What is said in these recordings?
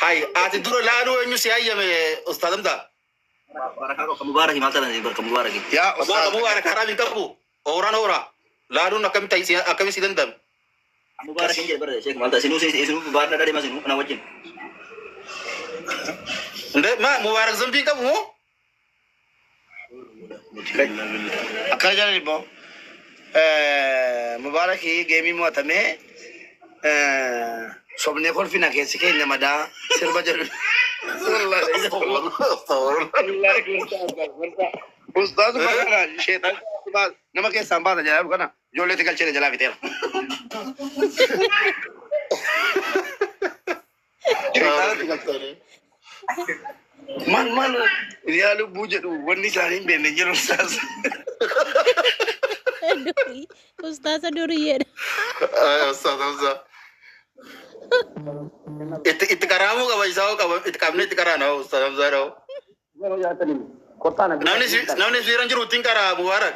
هاي أتدور لا أنا إنه سيايا أستاذ مدا بركة مبارك ما ترى بركة مبارك يا أستاذ مبارك حرام كبو أورا لا أنا كم تيسي أكم سيدندم مبارك إنجيل برا شيخ ما تسينو سينو مبارك نادي ما سينو أنا وجه ما مبارك زمبي كبو أكاجا ريبو مبارك هي جيمي مواتمه سبني كل فينا كيسي كي نمدا سيربجر والله أستاذ بقى شيطان نما كيس سامبا جلا بكنا جولة تكال شيء جلا كتير man ريالو بوجد وني سالين بينجر أستاذ Ustaz Durian. أستاذ itu karamu ka baisao ka itu kamne itu karana Ustaz Zaro namni siran jiru tingkara mubarak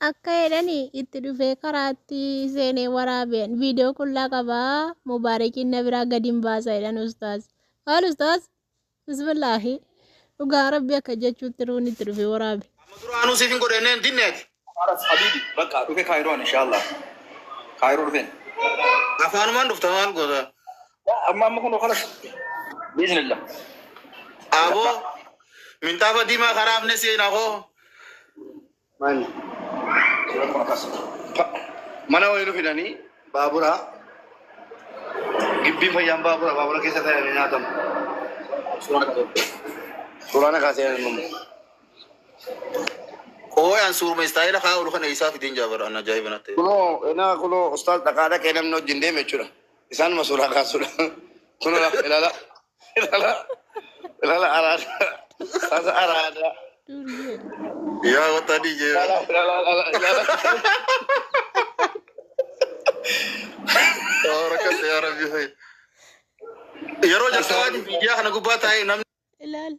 Akka jedhani itti dhufee karaatti seenee waraabeen viidiyoo qullaa qabaa mubaarakiin na biraa gadi hin baasa jedhan ustaaz. Haal ustaaz bismillaahi dhugaa rabbi akka jechuutti ruun itti dhufee waraabe. Duranu sifin godhanneen dinneeti. خلاص حبيبي بقى روحي كايرون إن شاء الله كايرون فين Afaanumaan dhufta maal goota? لا أما كنا خلاص بإذن الله Aboo mintaafa diimaa karaafne seenaa koo. man mana wayinu fidanii baabura gibbii fayyaan baabura keessa ta'anii nyaatamu suuraan kaasee numu Koyaan suurma istaayila kaa olu kana isaa fitiin jaabar ana ajaa'ibana ta'e. kuno ustaaz dhaqaadha kee namni wajjin deeme jechuudha isaanuma suuraa kaasudha kuno ilaala araada Yaa wata dijee. Rakkate yaa rabbi fa'i. Yeroo jalqabaati miidiyaa kana gubbaa taa'ee namni Ilaal.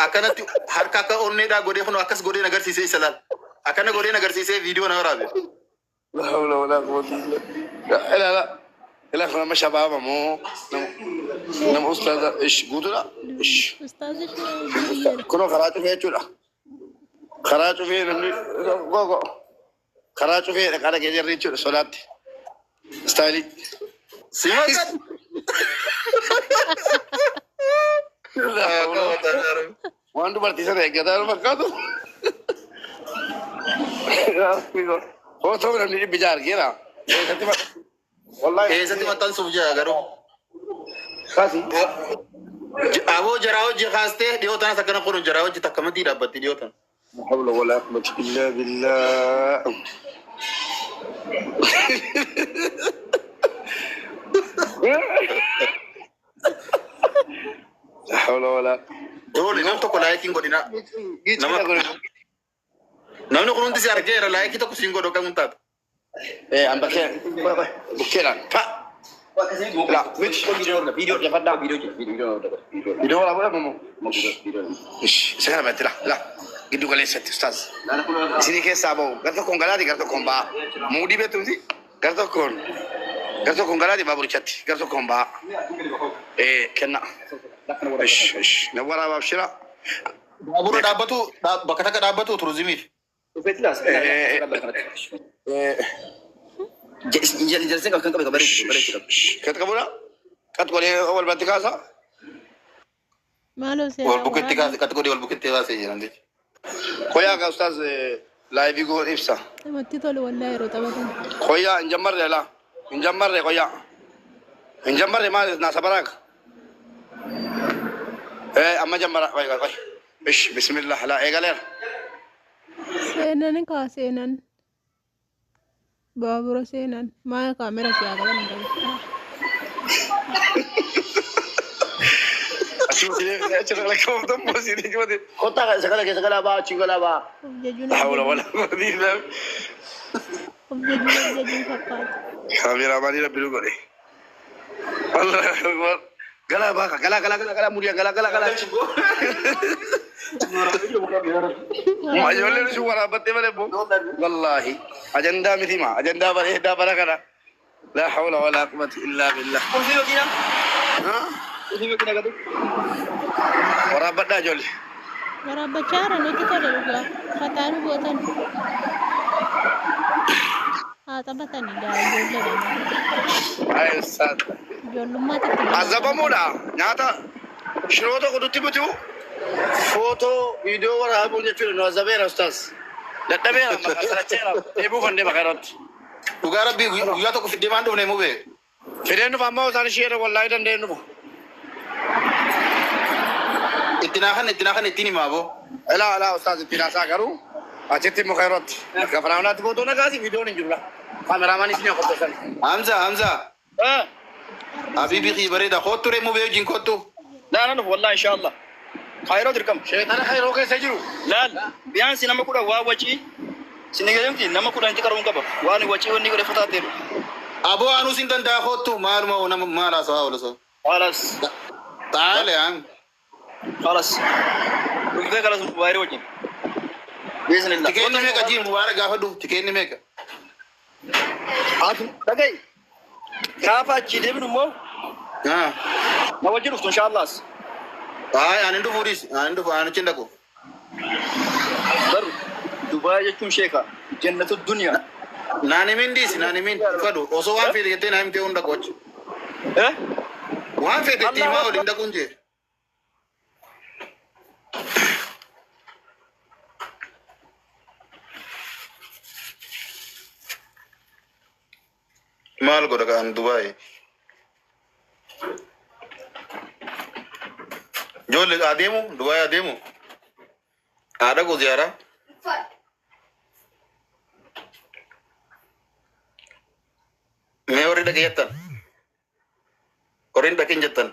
akkanatti harka akka onneedhaa godhee kun akkas godheen agarsiisee isa laal. Akkana godheen agarsiisee viidiyoo na waraabe. لا حول ولا قوة إلا بالله لا أنا مش شباب مو نم أستاذ إيش قدرة إيش Ustaaz Durian. كنا خراج فيه جورا خراج فيه نمني غو خراج فيه كذا كذا ريتشور صلاة ستايلي Simakan. لا حول وانتو برتي سنة كذا مكاتو هو تو نمني بيجار كذا والله Keessatti maxxansuuf jira garuu. كاسي Aboo jaraa hojii kaastee dhiyootaan as akkana kun jaraa hojii takka maddii dhaabbatti dhiyootaan. لا حول ولا قوة إلا بالله لا حول ولا Dooli nam tokko laayikiin godhina. Namni kun hundi si argeera laayikii tokko siin godhu kan taatu. إيه أم بكير بكيران فا لا مش فيديو جفدا فيديو ولا ولا مو مش سهل ما تلا لا قدو قال ليست أستاذ سيدي كيس سابو قرتو كون غلادي قرتو كون با مودي بتوزي قرتو كون غلادي بابور شاتي قرتو كون با إيه كنا إيش نورا بابشرا Baabura dhaabbatu bakka takka dhaabbatu turizimiif. جلسة كم كم كبرت كت كبرا كت قولي أول بنتي كاسا Maaloo Wal seenaa bukketti kaase katte godhee wal bukketti kaasee jiran jechuudha. خويا كأستاذ لايف يقول إفسا namatti tolu wallaahi yeroo taphatan. خويا إنجمر لا إنجمر خويا إنجمر ما ناس براك إيه أما جمر خويا إيش بسم الله لا إيه قال Seenan kaa seenan. Baabura seenan. Maa kaamera siyaa qaban hin qabu. أشوف لك كم دم بسيط جودي كوتا سكلا با تشيكلا با Of jechuun لا حول ولا قوة إلا بالله of jechuun fakkaata. كاميرا ماني ربي لقولي الله أكبر قلا باكا قلا موليا قلا ما جولي شو ورا بتي ماله بو والله أجندا مثيما أجندا برا كنا لا حول ولا قوة إلا بالله. Kunfi yookiin ها؟ kunfi yookiin agatu. ورابطنا جولي. Waraabachaa jira nuti tola dhugaa. Fataan gootan. Haa taphatanii daa ijoollee lama. أي أستاذ. Ijoollummaatti itti عزبمونا ناتا شروطه قدوتي بتو فوتو فيديو ورا ابو نتفيل نو عزبين أستاذ. لا تبين ما سرتنا يبو فندي بكرات. Dhugaa rabbii guyyaa tokko fiddee maan dhufne mubee. فيديو فما وصار شيء والله دندنو. Itti naakan ittiin himaa boo. لا لا أستاذ تنا ساكرو. أجتي مخيرات. كفراونا تبغى نكاسي فيديو نجولا. كاميرا مان إسمه كتوسن. Hamza. Ah, Habibi kii bareeda kottu ree mubee wajjin kottu. لا أنا والله إن شاء الله. خيرات ركم. شيطان خير كيس يجرو. لا بيان سينما كودا واوجي. سينيجا نما كودا أنت كارون كبا. واني وجي وني كودا فتاتير. Aboo anuu sin danda'a kottu maaluma nama maal haasawaa oolu so. خلاص Taa'aale aan. خلاص. وكذا خلاص باير وجي. بإذن الله. Tikeenni meeqa jiin mubaara gaafa dhufu tikeenni meeqa. دقي. كافة تجيب نمو. Haa. ما وجدت إن شاء الله. Ani dhufuudhis ani dhufu ani cin dhaqu. بر دبي يكون شيخا جنة الدنيا. Naani mindis naani min fadu osoo waan fedhe jettee naa himtee hunda qochi. إيه؟ Waan fedhe itti himaa waliin dhaquun jee. Maal godha kan Dubaay? Ijoollee adeemu Dubaay adeemu. Haadha koo ziyaaraa. Mee warri dhaqee jettan? Warri hin dhaqin jettan?